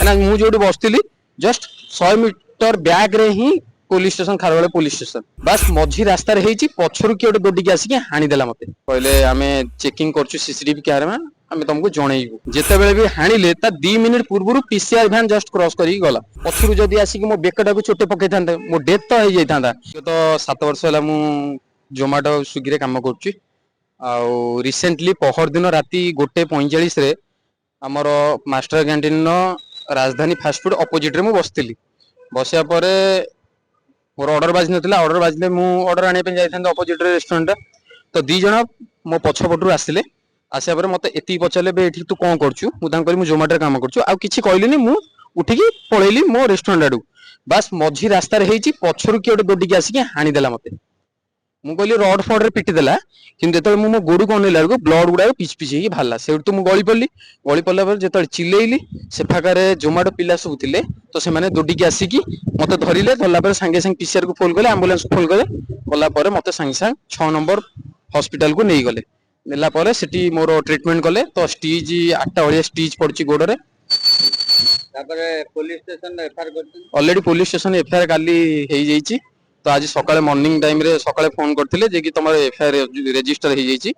ମୁଁ जोटी बसती just 100 metre back रे ही police station Kharwad police station बस मझी रास्ता पछरु किए गोटे दौड़िकी आसिक हाणीदेला मते कहले आमे चेकिंग करछु सीसीटीवी कैमरा आमे तुमको जनइबू जेतेबेले भी हाणिले ता 2 मिनिट पूर्व पीसीआर वैन जस्ट क्रॉस करी गला पछरु जदी आसिक मो बेकटा को चोटे पकै थांते मो डेथ तो हो जाइथांदा तो 7 वर्ष होला मु जोमाटो स्विगी रे काम करछु आ रिसेंटली पहर दिन राती 1:45 रे हमर मास्टर कैंटीन नो राजधानी फास्ट फूड अपोजिट रे मु बसतिली बसिया परे मोर ऑर्डर बाजी नथिला ऑर्डर बाजले मु ऑर्डर आने पे जाइथांदा अपोजिट रे रेस्टोरेंट तो दी जण मो पछपटु आसिले आसिया परे मते एती पचले बे एठी तू कोन करछु मु तां करी मु जोमाटो रे काम करछु आ किछि कहलिनी मु उठिकी पळेली मो रेस्टोरेंट आडू बस मझी रास्ता रे हेची पछरु किए दोडिकी आसिकी हाणी देला मते मु कहली रड फड रे पिटी देला किंतु जेतले मु गोडू कोन लेला को ब्लड गुडा पिच पिच ही भाला सेउ तो मु गळी पल्ला पर जेतले चिलेइली से फाकारे जोमाटो पिला सब थिले तो से माने दोडिकी आसिकी मते धरिले धरला पर संगे संग पीसीआर को फोन करले एम्बुलेंस को फोन करले गला पर मते संगे संग 6 नंबर हॉस्पिटल को नहीं गले नेला पर सेठी मोर ट्रीटमेंट कले तो स्टीज 8टा ओलिया स्टीज पड़ची गोड़ रे तापरे पुलिस स्टेशन एफआईआर करथि ऑलरेडी पुलिस स्टेशन एफआईआर काली हेई जाईची तो आज सकाळे मॉर्निंग टाइम रे सकाळे फोन करथिले जे कि तमर एफआईआर रजिस्टर हेई जाईची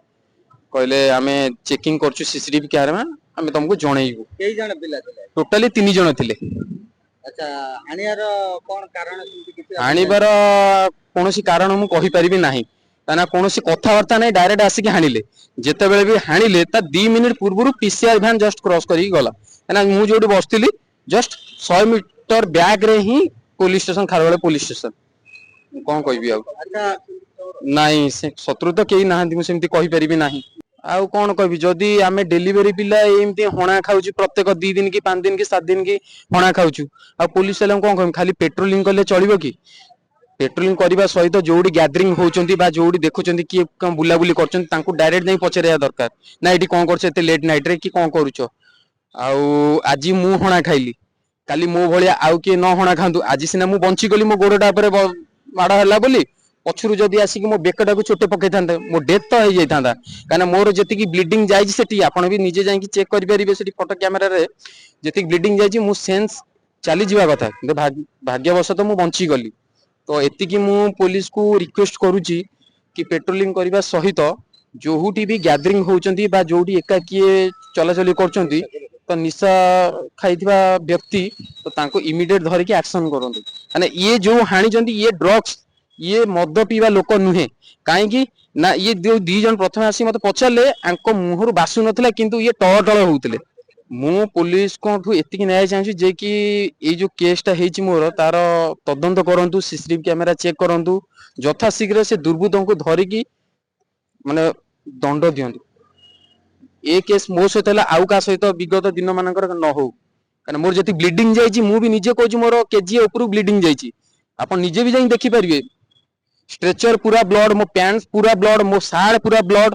कहले आमे चेकिंग करछु सीसीटीवी कैमरा आमे तुमको जणैबू केई जण पिला थिले टोटली 3 जण थिले अच्छा आनियार कोन कारण सिंती किछि आनिबार कोनोसी कारण मु कहि परिबि नाही ताना कोनोसी कथा वार्ता नै डायरेक्ट आसी के हानिले जेतेबेले भी हानिले ता 2 मिनिट पूर्व पीसीआर वैन जस्ट क्रॉस करी गला ताना मु जोटी बसतिली जस्ट 100 मीटर बैक रे ही police station Kharwad police station कौन कहबी आ नहीं से शत्रु तो केही नाहंती मु सेमती कहि परिबि नाही आउ कौन कहबी जदी आमे डिलीवरी पिला एमती हणा खाउची प्रत्येक 2 दिन की 5 दिन की 7 दिन की हणा खाउछु आ पुलिस वाला कौन कहम खाली पेट्रोलिंग करले चलिबो की पेट्रोलिंग करबा सहित जोडी गैदरिंग होचंती बा जोडी देखुचंती की कम बुला बुली करचंती तांको डायरेक्ट नहीं पचरेया दरकार ना एटी कौन करछ एते लेट नाइट रे की कौन करूचो आउ आजी मु हणा खाइली काली मो भलिया आउ के न हणा खांतु आजी सिना मु बंची गली मो गोडटा परे माडा हला बोली पछरु जदी आसी मो बेकटा को चोटे पकै थांते मो डेथ तो हो जाइथांदा काना मोर जति की ब्लीडिंग जाईची सेठी आपण भी निजे जाई की चेक करि परिबे सेठी फोटो कैमरा रे जति ब्लीडिंग जाईची मु सेंस चली जीवा कथा किंतु भाग्यवश तो मु बंची गली तो एति की मु पुलिस को रिक्वेस्ट करूची कि पेट्रोलिंग करबा सहित जोहुटी भी गैदरिंग होचंती बा जोडी एका किए चलाचली करचंती तो निशा खाइथिबा व्यक्ति तो तांको इमीडिएट धरि के एक्शन करंतु माने ये जो हानि जंती ये ड्रग्स ये मद पीवा लोक नुहे काहे की ना ये दो दी जन प्रथम आसी मते पछाले आंको मुहरु बासु नथिला किंतु ये टळटळ होउतले मु पुलिस कोठु एतिकी न्याय चाहूची जे कि ए जो केसटा हेची मोर तार तदंत करंतु सीसीटीवी कैमरा चेक करंतु यथा शीघ्र से दुर्बृत्तों को धरि की माने दंड दियंतु ए केस मो सहित आउ का सहित विगत दिन मानकर न हो कारण मोर जति ब्लीडिंग जाईची मु भी निजे कहूची मोर केजी ऊपर ब्लीडिंग जाईची आपण निजे भी जाई देखि परिबे स्ट्रेचर पूरा ब्लड मो पैंट्स पूरा ब्लड मो साड़ पूरा ब्लड